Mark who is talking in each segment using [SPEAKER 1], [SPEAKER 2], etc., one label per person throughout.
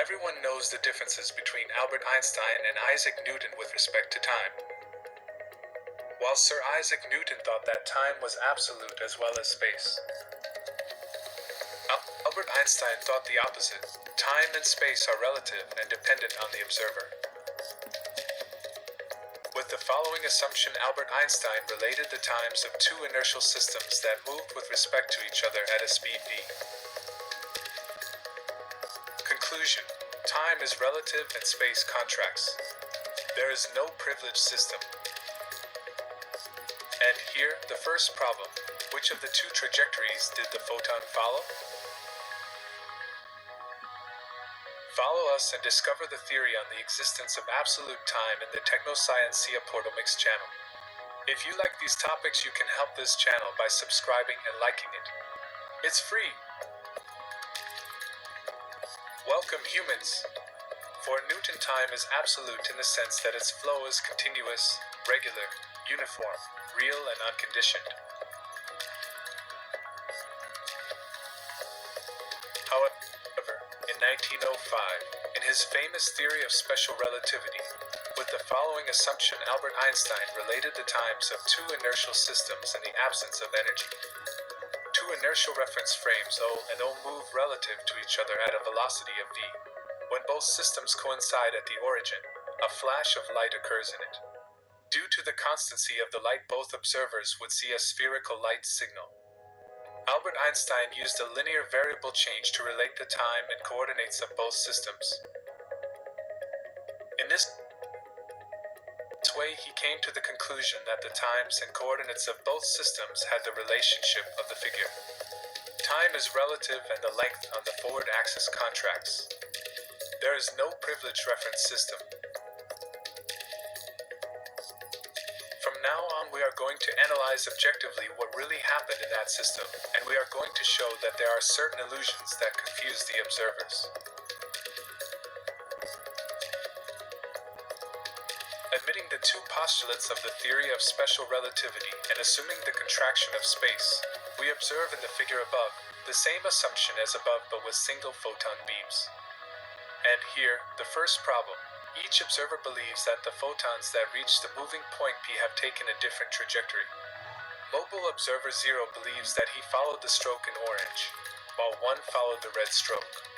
[SPEAKER 1] Everyone knows the differences between Albert Einstein and Isaac Newton with respect to time. While Sir Isaac Newton thought that time was absolute as well as space, Albert Einstein thought the opposite. Time and space are relative and dependent on the observer. With the following assumption, Albert Einstein related the times of two inertial systems that moved with respect to each other at a speed v. Conclusion: time is relative and space contracts. There is no privileged system. And here, the first problem. Which of the two trajectories did the photon follow? Follow us and discover the theory on the existence of absolute time in the Technoscientia Portal Mix channel. If you like these topics, you can help this channel by subscribing and liking it. It's free. Welcome, humans. For Newton, time is absolute in the sense that its flow is continuous, regular, uniform, real, and unconditioned. However, in 1905, in his famous theory of special relativity, with the following assumption, Albert Einstein related the times of two inertial systems in the absence of energy. Two inertial reference frames O and O move relative to each other at a velocity of v. When both systems coincide at the origin, a flash of light occurs in it. Due to the constancy of the light, both observers would see a spherical light signal. Albert Einstein used a linear variable change to relate the time and coordinates of both systems. In this way, he came to the conclusion that the times and coordinates of both systems had the relationship of the figure. Time is relative and the length on the forward axis contracts. There is no privileged reference system. From now on, we are going to analyze objectively what really happened in that system, and we are going to show that there are certain illusions that confuse the observers. Admitting the two postulates of the theory of special relativity and assuming the contraction of space, we observe in the figure above the same assumption as above but with single photon beams. And here, the first problem. Each observer believes that the photons that reach the moving point P have taken a different trajectory. Mobile observer 0 believes that he followed the stroke in orange, while 1 followed the red stroke.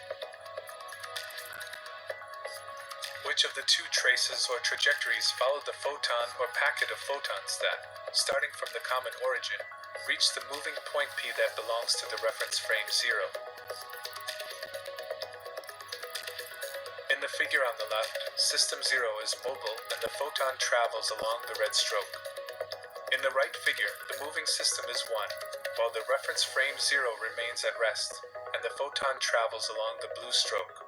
[SPEAKER 1] Which of the two traces or trajectories followed the photon or packet of photons that, starting from the common origin, reached the moving point P that belongs to the reference frame 0? In the figure on the left, system 0 is mobile and the photon travels along the red stroke. In the right figure, the moving system is 1, while the reference frame 0 remains at rest, and the photon travels along the blue stroke.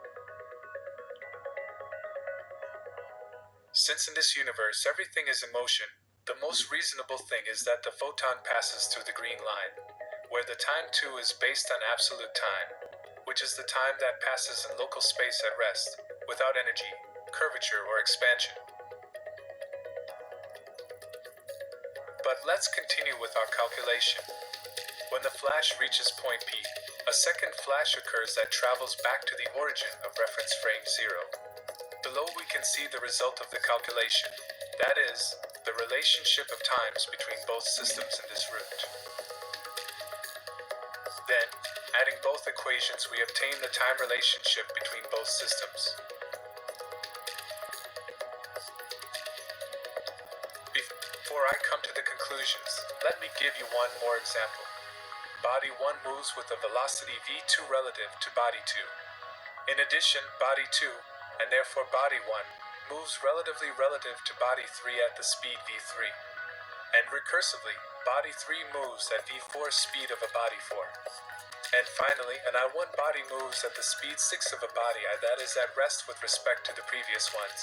[SPEAKER 1] Since in this universe everything is in motion, the most reasonable thing is that the photon passes through the green line, where the time too is based on absolute time, which is the time that passes in local space at rest, without energy, curvature, or expansion. But let's continue with our calculation. When the flash reaches point P, a second flash occurs that travels back to the origin of reference frame 0. Below we can see the result of the calculation, that is, the relationship of times between both systems in this route. Then, adding both equations, we obtain the time relationship between both systems. Before I come to the conclusions, let me give you one more example. Body 1 moves with a velocity v2 relative to body 2. In addition, body 2, and therefore body 1, moves relatively relative to body 3 at the speed v3. And recursively, body 3 moves at v4 speed of a body 4. And finally, an I1 body moves at the speed 6 of a body I that is at rest with respect to the previous ones.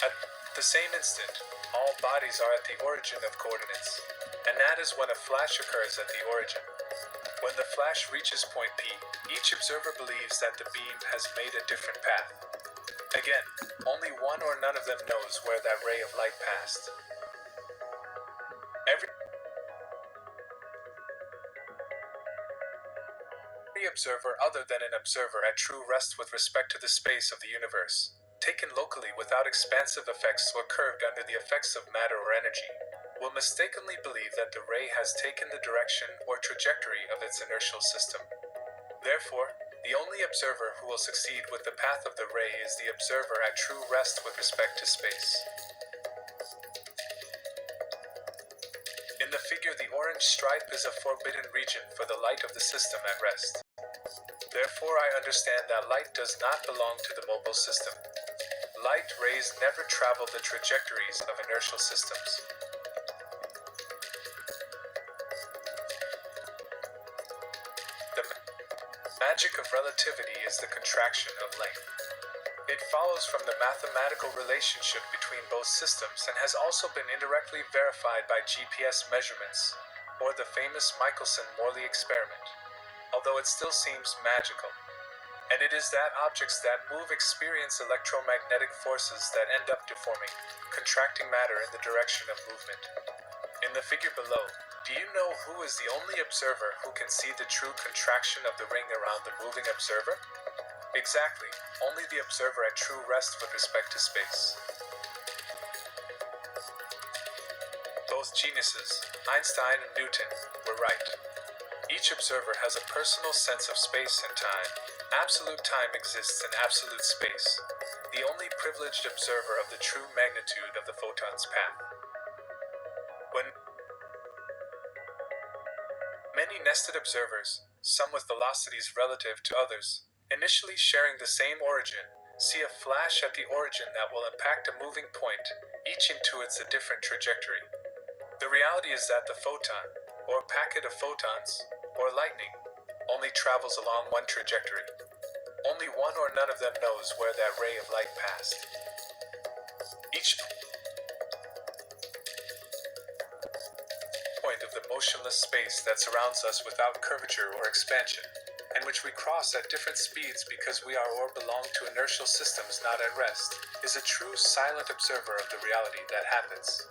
[SPEAKER 1] At the same instant, all bodies are at the origin of coordinates, and that is when a flash occurs at the origin. When the flash reaches point P, each observer believes that the beam has made a different path. Again, only one or none of them knows where that ray of light passed. observer other than an observer at true rest with respect to the space of the universe, taken locally without expansive effects or curved under the effects of matter or energy, will mistakenly believe that the ray has taken the direction or trajectory of its inertial system. Therefore, the only observer who will succeed with the path of the ray is the observer at true rest with respect to space. In the figure, the orange stripe is a forbidden region for the light of the system at rest. Therefore, I understand that light does not belong to the mobile system. Light rays never travel the trajectories of inertial systems. The magic of relativity is the contraction of length. It follows from the mathematical relationship between both systems and has also been indirectly verified by GPS measurements, or the famous Michelson-Morley experiment, although it still seems magical. And it is that objects that move experience electromagnetic forces that end up deforming, contracting matter in the direction of movement. In the figure below, do you know who is the only observer who can see the true contraction of the ring around the moving observer? Exactly, only the observer at true rest with respect to space. Both geniuses, Einstein and Newton, were right. Each observer has a personal sense of space and time. Absolute time exists in absolute space, the only privileged observer of the true magnitude of the photon's path. When many nested observers, some with velocities relative to others, initially sharing the same origin, see a flash at the origin that will impact a moving point, each intuits a different trajectory. The reality is that the photon, or packet of photons, or lightning, only travels along one trajectory. Only one or none of them knows where that ray of light passed. Each point of the motionless space that surrounds us without curvature or expansion, and which we cross at different speeds because we are or belong to inertial systems not at rest, is a true silent observer of the reality that happens.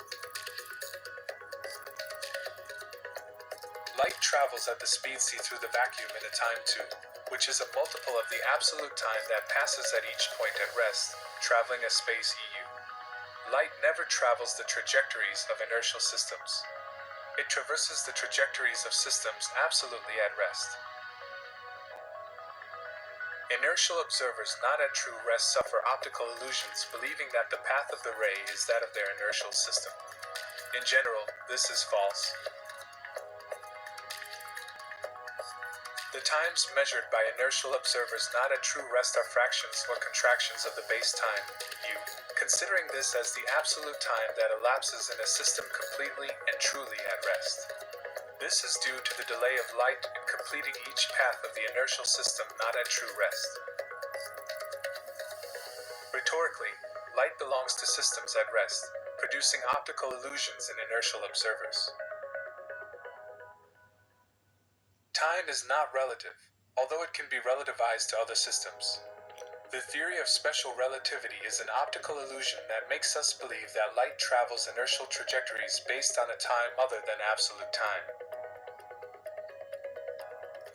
[SPEAKER 1] Light travels at the speed c through the vacuum in a time 2, which is a multiple of the absolute time that passes at each point at rest, traveling a space eu. Light never travels the trajectories of inertial systems. It traverses the trajectories of systems absolutely at rest. Inertial observers not at true rest suffer optical illusions, believing that the path of the ray is that of their inertial system. In general, this is false. The times measured by inertial observers not at true rest are fractions or contractions of the base time, u, considering this as the absolute time that elapses in a system completely and truly at rest. This is due to the delay of light in completing each path of the inertial system not at true rest. Rhetorically, light belongs to systems at rest, producing optical illusions in inertial observers. Time is not relative, although it can be relativized to other systems. The theory of special relativity is an optical illusion that makes us believe that light travels inertial trajectories based on a time other than absolute time.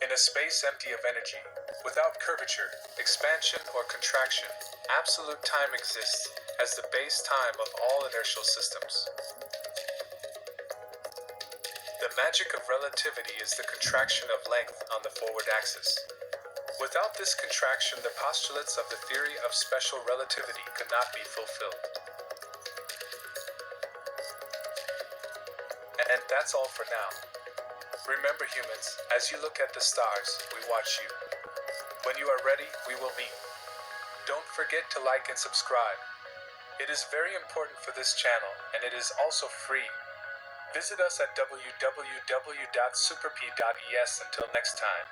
[SPEAKER 1] In a space empty of energy, without curvature, expansion, or contraction, absolute time exists as the base time of all inertial systems. The magic of relativity is the contraction of length on the forward axis. Without this contraction, the postulates of the theory of special relativity could not be fulfilled. And that's all for now. Remember, humans, as you look at the stars, we watch you. When you are ready, we will meet. Don't forget to like and subscribe. It is very important for this channel, and it is also free. Visit us at www.superp.es. Until next time.